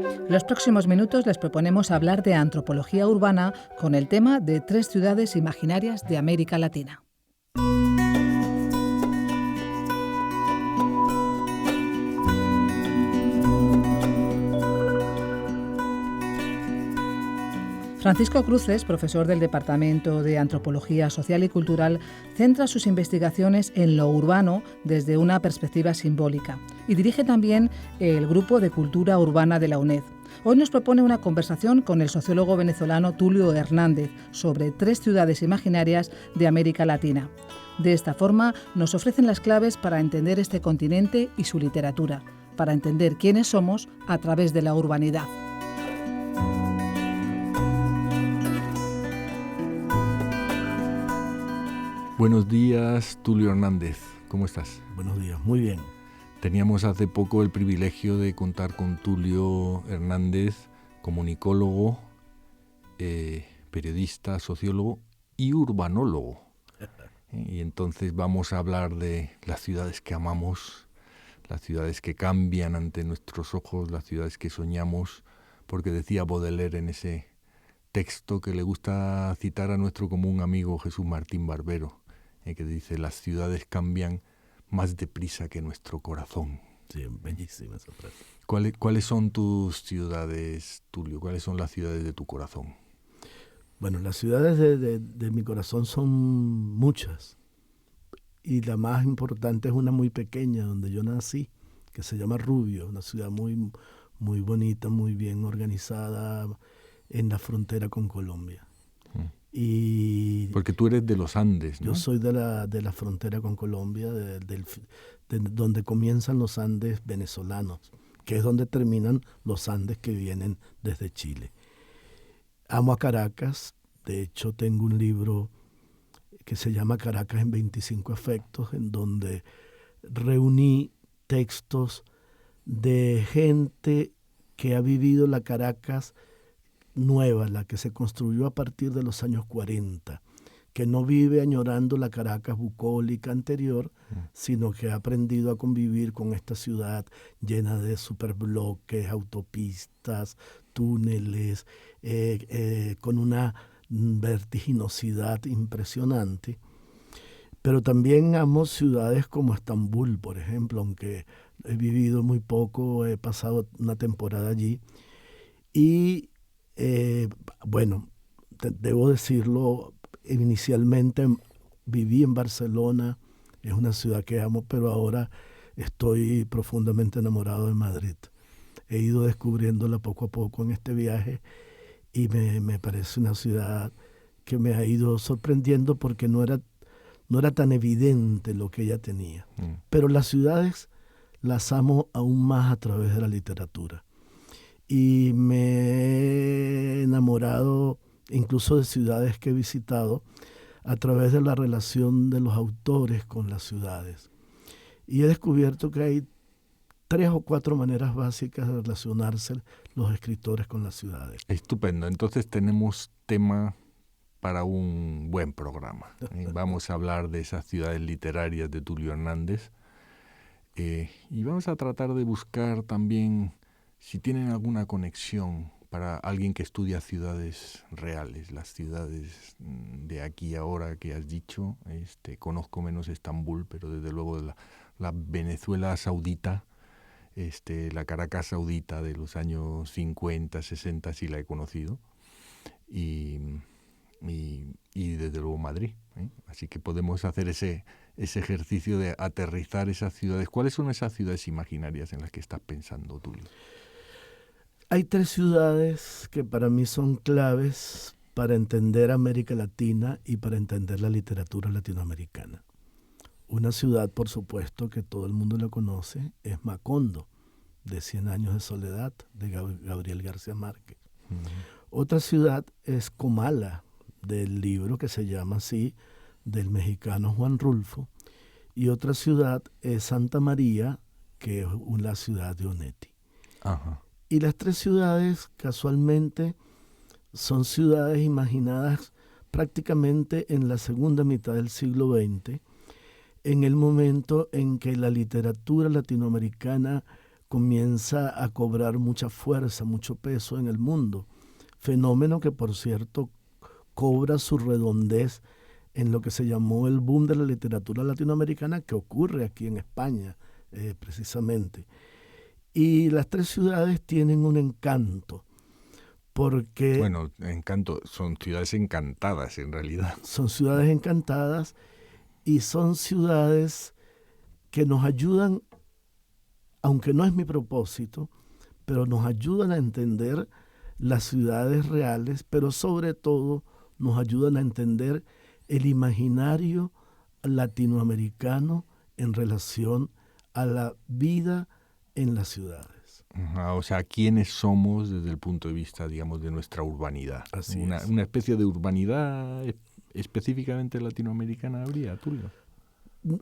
En los próximos minutos les proponemos hablar de antropología urbana con el tema de 3 ciudades imaginarias de América Latina. Francisco Cruces, profesor del Departamento de Antropología Social y Cultural, centra sus investigaciones en lo urbano desde una perspectiva simbólica y dirige también el Grupo de Cultura Urbana de la UNED. Hoy nos propone una conversación con el sociólogo venezolano Tulio Hernández sobre 3 ciudades imaginarias de América Latina. De esta forma, nos ofrecen las claves para entender este continente y su literatura, para entender quiénes somos a través de la urbanidad. Buenos días, Tulio Hernández. ¿Cómo estás? Buenos días, muy bien. Teníamos hace poco el privilegio de contar con Tulio Hernández, comunicólogo, periodista, sociólogo y urbanólogo. Y entonces vamos a hablar de las ciudades que amamos, las ciudades que cambian ante nuestros ojos, las ciudades que soñamos, porque decía Baudelaire en ese texto que le gusta citar a nuestro común amigo Jesús Martín Barbero, que dice: las ciudades cambian más deprisa que nuestro corazón. Sí, bellísima esa frase. ¿Cuáles son tus ciudades, Tulio? ¿Cuáles son las ciudades de tu corazón? Bueno, las ciudades de mi corazón son muchas. Y la más importante es una muy pequeña, donde yo nací, que se llama Rubio, una ciudad muy, muy bonita, muy bien organizada, en la frontera con Colombia. Y porque tú eres de los Andes, ¿no? Yo soy de la frontera con Colombia, de donde comienzan los Andes venezolanos, que es donde terminan los Andes que vienen desde Chile. Amo a Caracas. De hecho, tengo un libro que se llama Caracas en 25 efectos, en donde reuní textos de gente que ha vivido la Caracas nueva, la que se construyó a partir de los años 40, que no vive añorando la Caracas bucólica anterior, sino que ha aprendido a convivir con esta ciudad llena de superbloques, autopistas, túneles, con una vertiginosidad impresionante. Pero también amo ciudades como Estambul, por ejemplo, aunque he vivido muy poco, he pasado una temporada allí. Y bueno, debo decirlo, inicialmente viví en Barcelona, es una ciudad que amo, pero ahora estoy profundamente enamorado de Madrid. He ido descubriéndola poco a poco en este viaje y me parece una ciudad que me ha ido sorprendiendo porque no era tan evidente lo que ella tenía. Pero las ciudades las amo aún más a través de la literatura. Y me he enamorado incluso de ciudades que he visitado a través de la relación de los autores con las ciudades. Y he descubierto que hay 3 o 4 maneras básicas de relacionarse los escritores con las ciudades. Estupendo. Entonces tenemos tema para un buen programa. Vamos a hablar de esas ciudades literarias de Tulio Hernández y vamos a tratar de buscar también si tienen alguna conexión para alguien que estudia ciudades reales, las ciudades de aquí y ahora que has dicho. Conozco menos Estambul, pero desde luego la Venezuela saudita, la Caracas saudita de los años 50, 60 sí la he conocido. Y desde luego Madrid. Así que podemos hacer ese ejercicio de aterrizar esas ciudades. ¿Cuáles son esas ciudades imaginarias en las que estás pensando, Tulio? Hay 3 ciudades que para mí son claves para entender América Latina y para entender la literatura latinoamericana. Una ciudad, por supuesto, que todo el mundo la conoce, es Macondo, de 100 años de soledad, de Gabriel García Márquez. Otra ciudad es Comala, del libro que se llama así, del mexicano Juan Rulfo. Y otra ciudad es Santa María, que es la ciudad de Onetti. Ajá. Y las 3 ciudades, casualmente, son ciudades imaginadas prácticamente en la segunda mitad del siglo XX, en el momento en que la literatura latinoamericana comienza a cobrar mucha fuerza, mucho peso en el mundo. Fenómeno que, por cierto, cobra su redondez en lo que se llamó el boom de la literatura latinoamericana, que ocurre aquí en España, precisamente. Y las tres ciudades tienen un encanto, porque... Bueno, encanto, son ciudades encantadas en realidad. Son ciudades encantadas y son ciudades que nos ayudan, aunque no es mi propósito, pero nos ayudan a entender las ciudades reales, pero sobre todo nos ayudan a entender el imaginario latinoamericano en relación a la vida en las ciudades. O sea, ¿quiénes somos desde el punto de vista, digamos, de nuestra urbanidad? Así una especie de urbanidad específicamente latinoamericana habría, Tulio.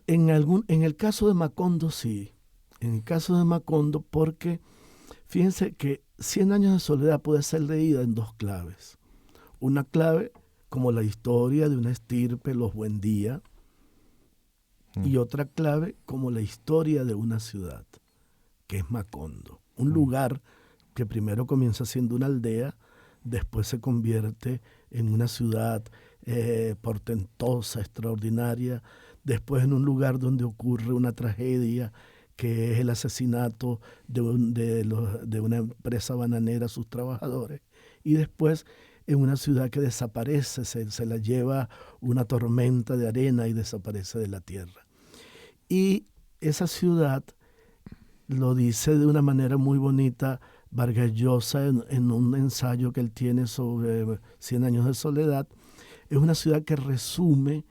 En el caso de Macondo, sí. En el caso de Macondo, porque fíjense que 100 años de soledad puede ser leída en dos claves. Una clave como la historia de una estirpe, los Buendía, y otra clave como la historia de una ciudad, que es Macondo. Un lugar que primero comienza siendo una aldea, después se convierte en una ciudad portentosa, extraordinaria, después en un lugar donde ocurre una tragedia, que es el asesinato de una empresa bananera a sus trabajadores, y después en una ciudad que desaparece, se la lleva una tormenta de arena y desaparece de la tierra. Y esa ciudad, lo dice de una manera muy bonita Vargas Llosa en un ensayo que él tiene sobre 100 años de soledad, es una ciudad que resume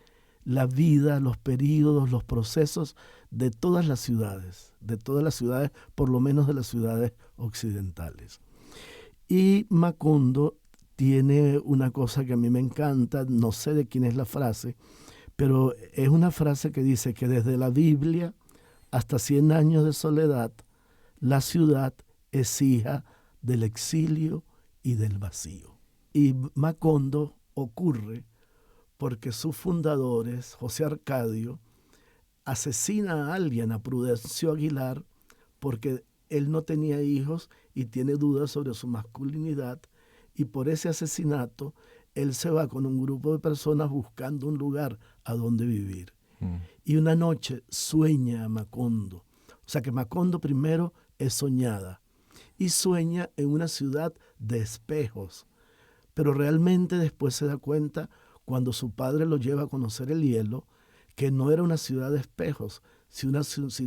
la vida, los períodos, los procesos de todas las ciudades, por lo menos de las ciudades occidentales. Y Macondo tiene una cosa que a mí me encanta, no sé de quién es la frase, pero es una frase que dice que desde la Biblia hasta 100 años de soledad, la ciudad es hija del exilio y del vacío. Y Macondo ocurre porque sus fundadores, José Arcadio, asesina a alguien, a Prudencio Aguilar, porque él no tenía hijos y tiene dudas sobre su masculinidad, y por ese asesinato él se va con un grupo de personas buscando un lugar a donde vivir. Y una noche sueña a Macondo. O sea que Macondo primero es soñada y sueña en una ciudad de espejos, pero realmente después se da cuenta, cuando su padre lo lleva a conocer el hielo, que no era una ciudad de espejos, sino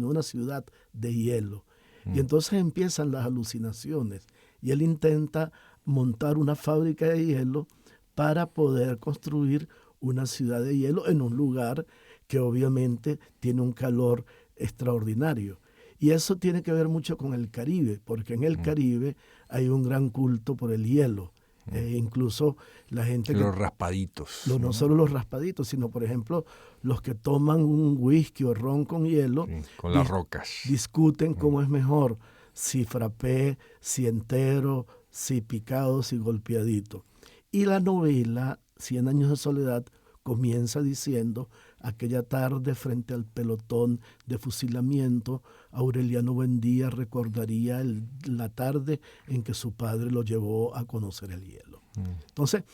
una ciudad de hielo. Y entonces empiezan las alucinaciones y él intenta montar una fábrica de hielo para poder construir una ciudad de hielo en un lugar que obviamente tiene un calor extraordinario. Y eso tiene que ver mucho con el Caribe, porque en el Caribe hay un gran culto por el hielo. Incluso la gente los raspaditos. No solo los raspaditos, sino por ejemplo los que toman un whisky o ron con hielo. Sí, con las rocas. Discuten cómo es mejor, si frappé, si entero, si picado, si golpeadito. Y la novela 100 años de soledad comienza diciendo: aquella tarde frente al pelotón de fusilamiento, Aureliano Buendía recordaría la tarde en que su padre lo llevó a conocer el hielo. Entonces,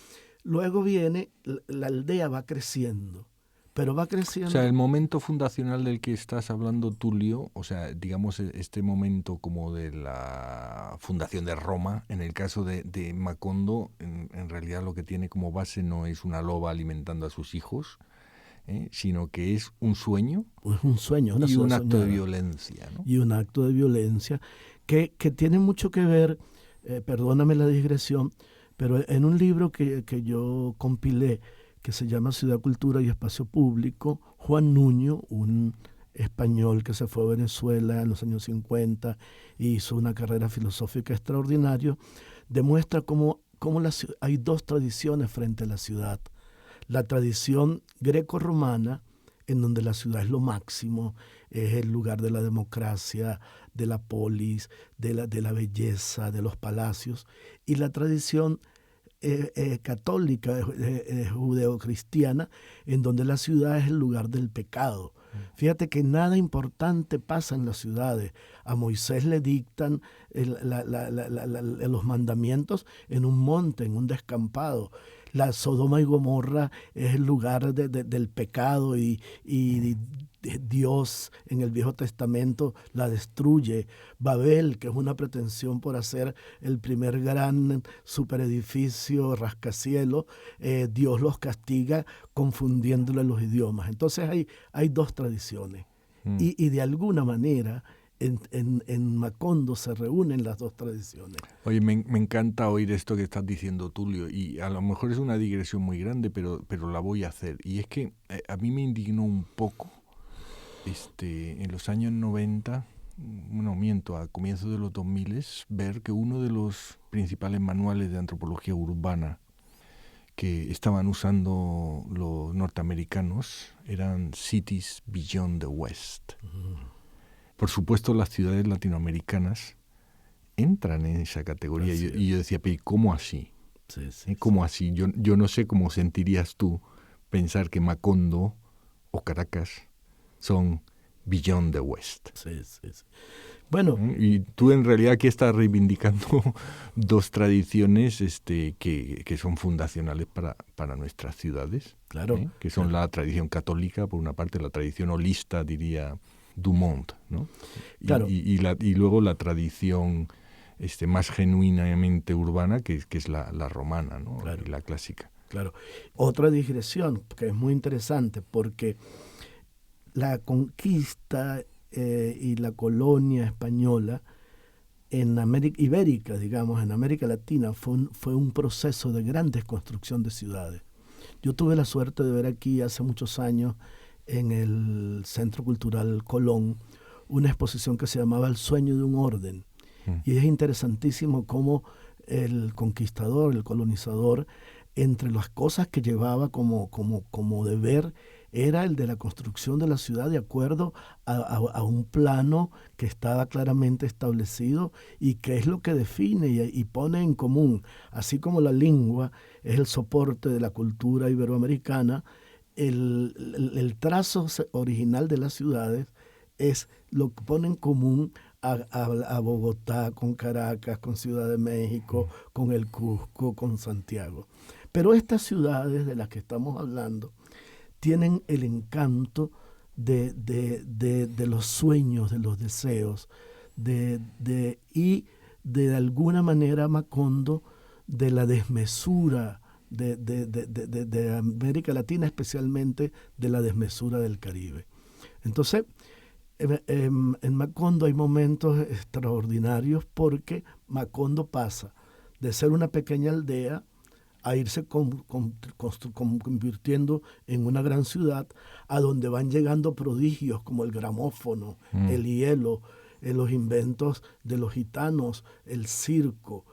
luego viene, la aldea va creciendo, pero va creciendo... O sea, el momento fundacional del que estás hablando, Tulio, o sea, digamos este momento como de la fundación de Roma, en el caso de Macondo, en realidad lo que tiene como base no es una loba alimentando a sus hijos, sino que es un sueño, un sueño, y un acto de violencia, ¿no? Y un acto de violencia que tiene mucho que ver, perdóname la digresión, pero en un libro que yo compilé, que se llama Ciudad, Cultura y Espacio Público, Juan Nuño, un español que se fue a Venezuela en los años 50 y hizo una carrera filosófica extraordinaria, demuestra cómo hay dos tradiciones frente a la ciudad. La tradición greco-romana, en donde la ciudad es lo máximo, es el lugar de la democracia, de la polis, de la belleza, de los palacios, y la tradición católica, judeocristiana, en donde la ciudad es el lugar del pecado. Fíjate que nada importante pasa en las ciudades. A Moisés le dictan los mandamientos en un monte, en un descampado. La Sodoma y Gomorra es el lugar del pecado y Dios en el Viejo Testamento la destruye. Babel, que es una pretensión por hacer el primer gran superedificio rascacielos, Dios los castiga confundiéndole los idiomas. Entonces hay dos tradiciones y de alguna manera en Macondo se reúnen las dos tradiciones. Oye, me encanta oír esto que estás diciendo, Tulio, y a lo mejor es una digresión muy grande, pero la voy a hacer. Y es que a mí me indignó un poco en los años 90, a comienzos de los 2000, ver que uno de los principales manuales de antropología urbana que estaban usando los norteamericanos eran Cities Beyond the West. Por supuesto, las ciudades latinoamericanas entran en esa categoría. Y yo decía, pero ¿cómo así? ¿Cómo así? Yo no sé cómo sentirías tú pensar que Macondo o Caracas son Beyond the West. Sí. Bueno, y tú en realidad aquí estás reivindicando dos tradiciones que son fundacionales para nuestras ciudades. Claro. Que son la tradición católica, por una parte, la tradición holista, diría Dumont, ¿no? Claro. Y luego la tradición más genuinamente urbana, que es la romana, ¿no? Claro. Y la clásica. Claro. Otra digresión que es muy interesante, porque la conquista y la colonia española en América Ibérica, digamos, en América Latina, fue un proceso de gran desconstrucción de ciudades. Yo tuve la suerte de ver aquí hace muchos años en el Centro Cultural Colón una exposición que se llamaba El sueño de un orden. Y es interesantísimo cómo el conquistador, el colonizador, entre las cosas que llevaba como deber, era el de la construcción de la ciudad de acuerdo a un plano que estaba claramente establecido y que es lo que define y pone en común, así como la lengua es el soporte de la cultura iberoamericana, el trazo original de las ciudades es lo que pone en común a Bogotá, con Caracas, con Ciudad de México, con el Cusco, con Santiago. Pero estas ciudades de las que estamos hablando tienen el encanto de los sueños, de los deseos, y de alguna manera Macondo, de la desmesura de América Latina, especialmente de la desmesura del Caribe. Entonces, en Macondo hay momentos extraordinarios porque Macondo pasa de ser una pequeña aldea a irse convirtiendo en una gran ciudad, a donde van llegando prodigios como el gramófono, el hielo, los inventos de los gitanos, el circo,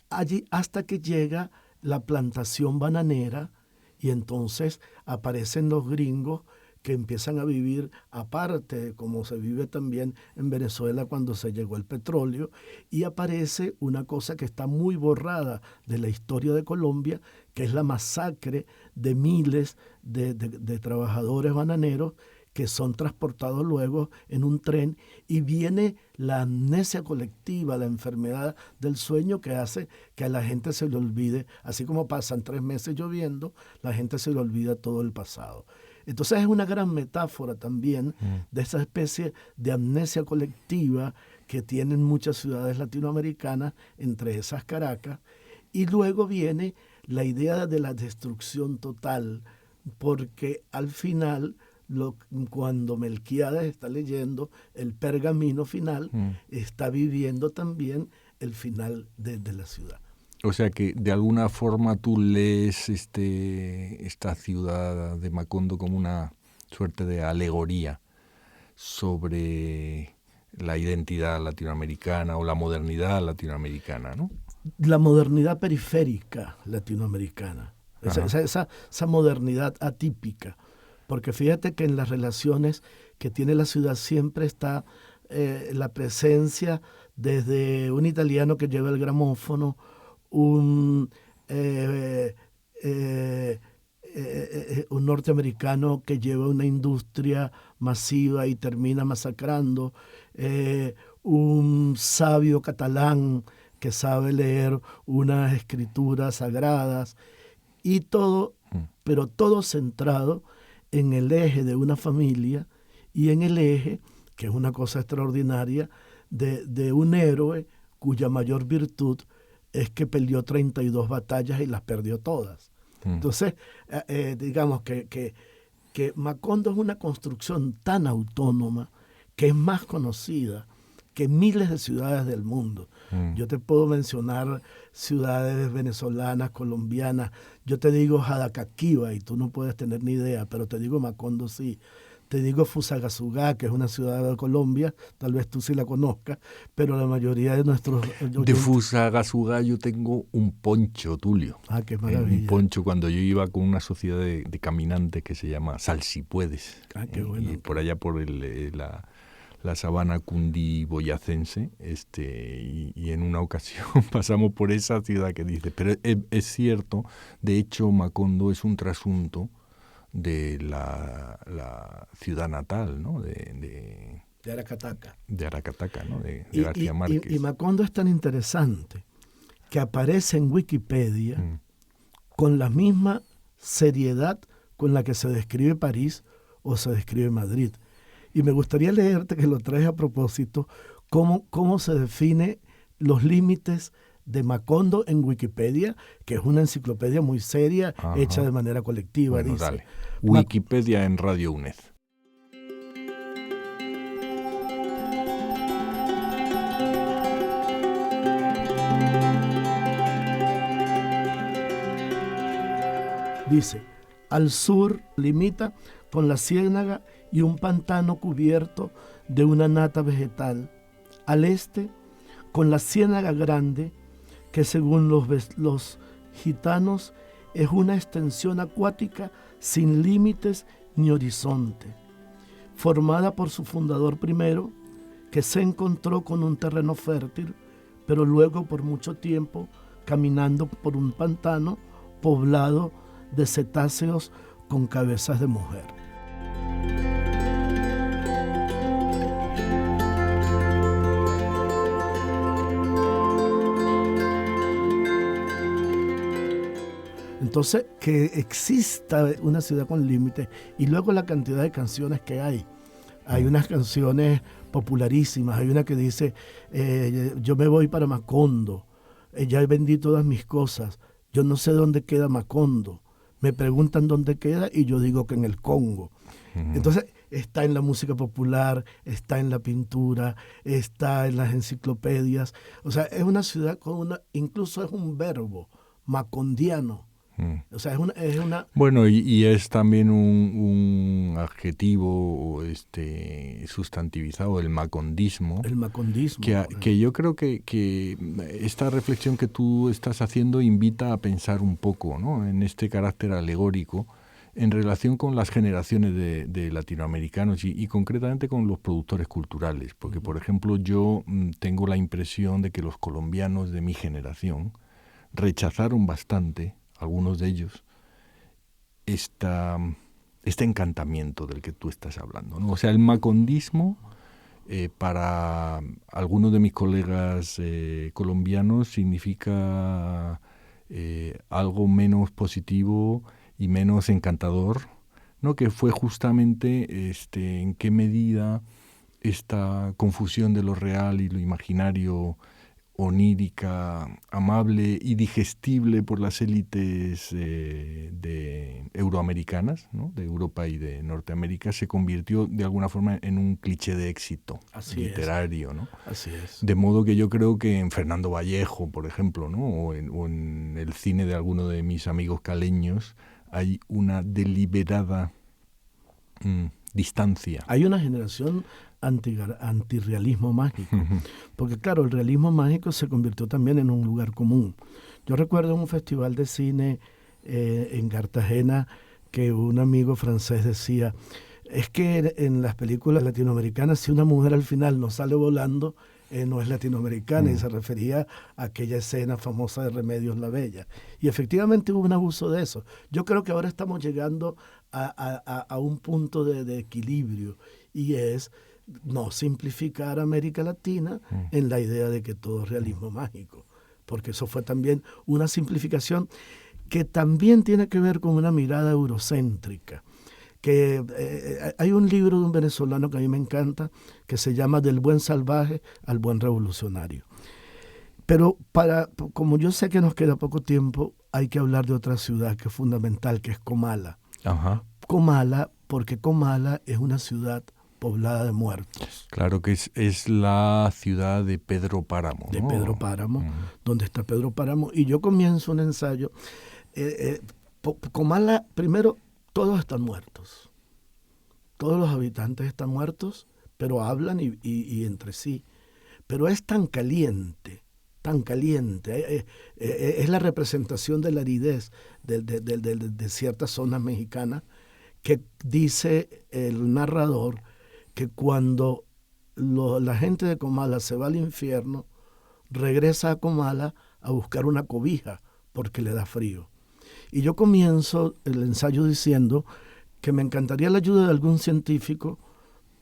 allí hasta que llega la plantación bananera y entonces aparecen los gringos que empiezan a vivir aparte, como se vive también en Venezuela cuando se llegó el petróleo, y aparece una cosa que está muy borrada de la historia de Colombia, que es la masacre de miles de trabajadores bananeros que son transportados luego en un tren, y viene la amnesia colectiva, la enfermedad del sueño que hace que a la gente se le olvide, así como pasan 3 meses lloviendo, la gente se le olvida todo el pasado. Entonces es una gran metáfora también de esa especie de amnesia colectiva que tienen muchas ciudades latinoamericanas, entre esas Caracas, y luego viene la idea de la destrucción total, porque al final, cuando Melquíades está leyendo el pergamino final, está viviendo también el final de la ciudad. O sea que de alguna forma tú lees esta ciudad de Macondo como una suerte de alegoría sobre la identidad latinoamericana o la modernidad latinoamericana, ¿no? La modernidad periférica latinoamericana, esa modernidad atípica, porque fíjate que en las relaciones que tiene la ciudad siempre está la presencia desde un italiano que lleva el gramófono, un un norteamericano que lleva una industria masiva y termina masacrando, un sabio catalán que sabe leer unas escrituras sagradas, y todo, pero todo centrado en el eje de una familia y en el eje, que es una cosa extraordinaria, de un héroe cuya mayor virtud es que peleó 32 batallas y las perdió todas. Entonces, digamos que Macondo es una construcción tan autónoma que es más conocida que miles de ciudades del mundo. Yo te puedo mencionar ciudades venezolanas, colombianas. Yo te digo Jadacaquíba y tú no puedes tener ni idea, pero te digo Macondo sí. Te digo Fusagasugá, que es una ciudad de Colombia, tal vez tú sí la conozcas, pero la mayoría de nuestros... De Fusagasugá yo tengo un poncho, Tulio. Ah, qué maravilla. Un poncho cuando yo iba con una sociedad de caminantes que se llama Salsipuedes. Ah, qué bueno. Y por allá por la sabana cundiboyacense, y en una ocasión pasamos por esa ciudad que dice, pero es cierto, de hecho Macondo es un trasunto de la ciudad natal, ¿no? De Aracataca. De Aracataca, ¿no? De García Márquez. Y Macondo es tan interesante que aparece en Wikipedia con la misma seriedad con la que se describe París o se describe Madrid. Y me gustaría leerte, que lo traes a propósito, cómo se define los límites de Macondo en Wikipedia, que es una enciclopedia muy seria, hecha de manera colectiva. Bueno, dice, dale. Wikipedia en Radio UNED. Dice, al sur limita con la ciénaga y un pantano cubierto de una nata vegetal. Al este, con la ciénaga grande, que según los gitanos es una extensión acuática sin límites ni horizonte, formada por su fundador primero, que se encontró con un terreno fértil, pero luego por mucho tiempo caminando por un pantano poblado de cetáceos con cabezas de mujer. Entonces, que exista una ciudad con límites, y luego la cantidad de canciones que hay. Hay unas canciones popularísimas, hay una que dice, yo me voy para Macondo, ya vendí todas mis cosas, yo no sé dónde queda Macondo, me preguntan dónde queda y yo digo que en el Congo. Entonces, está en la música popular, está en la pintura, está en las enciclopedias. O sea, es una ciudad incluso es un verbo, macondiano. O sea, es una... Bueno, y es también un adjetivo sustantivizado, el macondismo. El macondismo. Que yo creo que esta reflexión que tú estás haciendo invita a pensar un poco, ¿no?, en este carácter alegórico en relación con las generaciones de latinoamericanos y concretamente con los productores culturales. Porque, por ejemplo, yo tengo la impresión de que los colombianos de mi generación rechazaron bastante, algunos de ellos, este encantamiento del que tú estás hablando, ¿no? O sea, el macondismo, para algunos de mis colegas colombianos, significa algo menos positivo y menos encantador, ¿no? Que fue justamente en qué medida esta confusión de lo real y lo imaginario, onírica, amable y digestible por las élites euroamericanas, ¿no?, de Europa y de Norteamérica, se convirtió de alguna forma en un cliché de éxito literario, ¿no? Así es. De modo que yo creo que en Fernando Vallejo, por ejemplo, ¿no?, o en el cine de alguno de mis amigos caleños, hay una deliberada distancia. Hay una generación antirrealismo mágico, porque claro, el realismo mágico se convirtió también en un lugar común. Yo recuerdo en un festival de cine en Cartagena que un amigo francés decía, es que en las películas latinoamericanas, si una mujer al final no sale volando, no es latinoamericana, y se refería a aquella escena famosa de Remedios la Bella. Y efectivamente hubo un abuso de eso. Yo creo que ahora estamos llegando a un punto de equilibrio, y es no simplificar América Latina en la idea de que todo es realismo mágico, porque eso fue también una simplificación que también tiene que ver con una mirada eurocéntrica. Hay un libro de un venezolano que a mí me encanta, que se llama Del buen salvaje al buen revolucionario. Pero como yo sé que nos queda poco tiempo, hay que hablar de otra ciudad que es fundamental, que es Comala. Ajá. Comala, porque Comala es una ciudad poblada de muertos. Claro que es la ciudad de Pedro Páramo, De ¿no? Pedro Páramo, donde está Pedro Páramo. Y yo comienzo un ensayo. Comala, primero, todos están muertos. Todos los habitantes están muertos, pero hablan y entre sí. Pero es tan caliente, es la representación de la aridez de ciertas zonas mexicanas, que dice el narrador que cuando la gente de Comala se va al infierno, regresa a Comala a buscar una cobija porque le da frío. Y yo comienzo el ensayo diciendo que me encantaría la ayuda de algún científico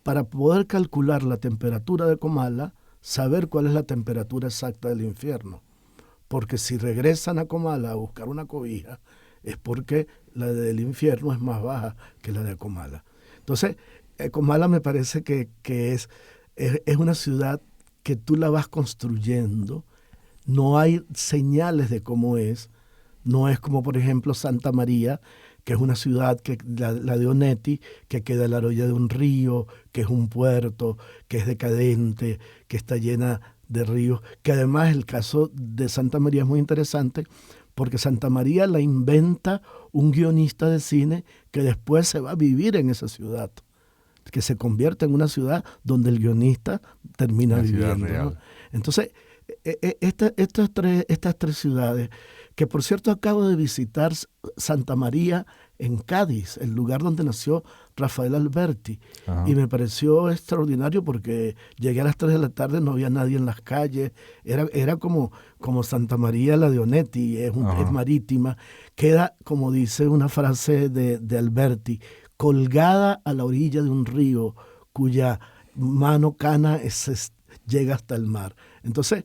para poder calcular la temperatura de Comala, saber cuál es la temperatura exacta del infierno. Porque si regresan a Comala a buscar una cobija, es porque la del infierno es más baja que la de Comala. Entonces, Comala me parece que es una ciudad que tú la vas construyendo, no hay señales de cómo es, no es como por ejemplo Santa María, que es una ciudad, la de Onetti, que queda a la orilla de un río, que es un puerto, que es decadente, que está llena de ríos, que además el caso de Santa María es muy interesante, porque Santa María la inventa un guionista de cine que después se va a vivir en esa ciudad, que se convierte en una ciudad donde el guionista termina viviendo, ¿no? Entonces, estas tres ciudades, que por cierto acabo de visitar Santa María en Cádiz, el lugar donde nació Rafael Alberti. Ajá. Y me pareció extraordinario porque llegué a las 3 de la tarde, no había nadie en las calles, era como Santa María la de Onetti, es marítima, queda, como dice una frase de Alberti, colgada a la orilla de un río cuya mano cana llega hasta el mar. Entonces,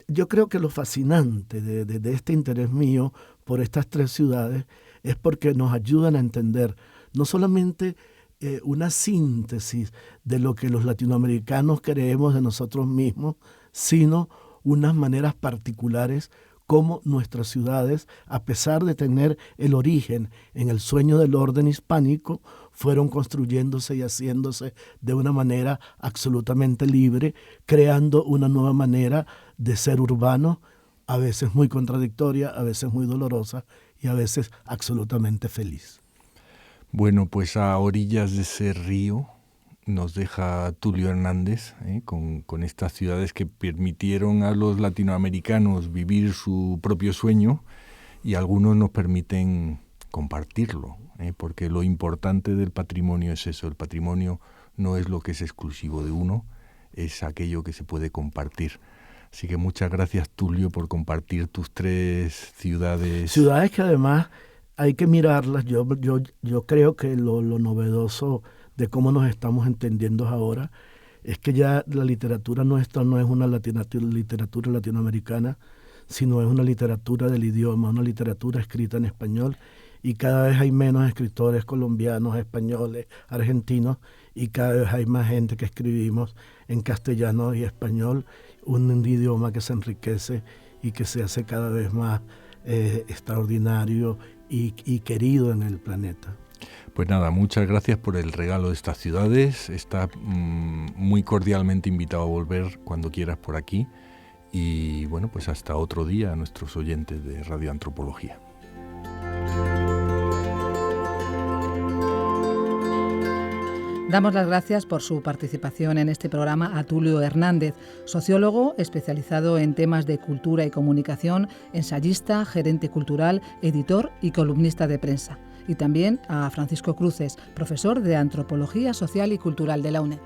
yo creo que lo fascinante de este interés mío por estas tres ciudades es porque nos ayudan a entender no solamente una síntesis de lo que los latinoamericanos creemos de nosotros mismos, sino unas maneras particulares como nuestras ciudades, a pesar de tener el origen en el sueño del orden hispánico, fueron construyéndose y haciéndose de una manera absolutamente libre, creando una nueva manera de ser urbano, a veces muy contradictoria, a veces muy dolorosa y a veces absolutamente feliz. Bueno, pues a orillas de ese río nos deja Tulio Hernández, con estas ciudades que permitieron a los latinoamericanos vivir su propio sueño, y algunos nos permiten compartirlo, porque lo importante del patrimonio es eso, el patrimonio no es lo que es exclusivo de uno, es aquello que se puede compartir. Así que muchas gracias, Tulio, por compartir tus tres ciudades. Ciudades que además hay que mirarlas. Yo creo que lo novedoso de cómo nos estamos entendiendo ahora es que ya la literatura nuestra no es una literatura latinoamericana, sino es una literatura del idioma, una literatura escrita en español, y cada vez hay menos escritores colombianos, españoles, argentinos, y cada vez hay más gente que escribimos en castellano y español, un idioma que se enriquece y que se hace cada vez más extraordinario y querido en el planeta. Pues nada, muchas gracias por el regalo de estas ciudades. Está muy cordialmente invitado a volver cuando quieras por aquí. Y bueno, pues hasta otro día a nuestros oyentes de Radio Antropología. Damos las gracias por su participación en este programa a Tulio Hernández, sociólogo especializado en temas de cultura y comunicación, ensayista, gerente cultural, editor y columnista de prensa. Y también a Francisco Cruces, profesor de Antropología Social y Cultural de la UNED.